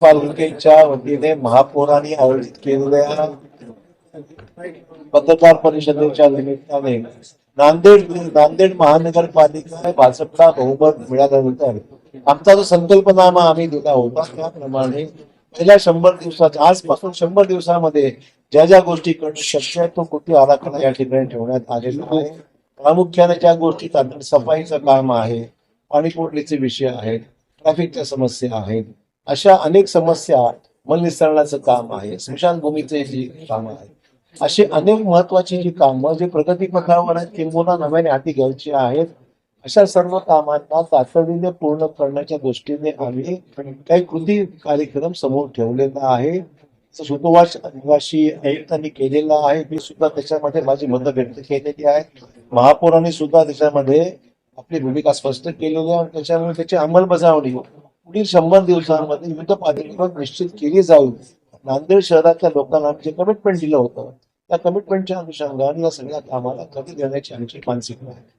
पालिकेच्या वतीने महापौरांनी आयोजित केलेल्या पत्रकार परिषदेच्या निमित्ताने नांदेड महानगरपालिका भाजपला बहुमत मिळाल्यानंतर आमचा जो संकल्पनामा आम्ही दिला होता त्याप्रमाणे पहिल्या 100 दिवसात आजपासून 100 दिवसामध्ये ज्या ज्या गोष्टी करणं शक्य आहे तो कृती आराखडा या ठिकाणी ठेवण्यात आलेला आहे. प्रामुख्याने ज्या गोष्टी सफाईचं काम आहे, पाणी पुरवठ्याचे विषय आहेत, ट्रॅफिकच्या समस्या आहेत, अशा अनेक समस्या, मलनिःसरणाचं काम आहे, स्मशानभूमीचे जी कामं आहेत, अशी अनेक महत्वाची जी कामं जे प्रगतीपथावर आहेत किंबहुना नव्याने हाती घ्यायची आहेत, अशा सर्व कामांना तातडीने पूर्ण करण्याच्या दृष्टीने आम्ही काही कृती कार्यक्रम समोर ठेवलेला आहे. सुतोवाच निवासी आयुक्तांनी केलेला आहे. मी सुद्धा त्याच्यामध्ये माझी मतं व्यक्त केलेली आहे. महापौरांनी सुद्धा त्याच्यामध्ये आपली भूमिका स्पष्ट केलेली आहे. त्याच्यामुळे त्याची अंमलबजावणी पुढील 100 दिवसांमध्ये युद्ध पातळीवर निश्चित केली जाईल. नांदेड शहरातल्या लोकांना जे कमिटमेंट दिलं होतं त्या कमिटमेंटच्या अनुषंगाने या सगळ्या कामाला गती देण्याची आमची मानसिकता आहे.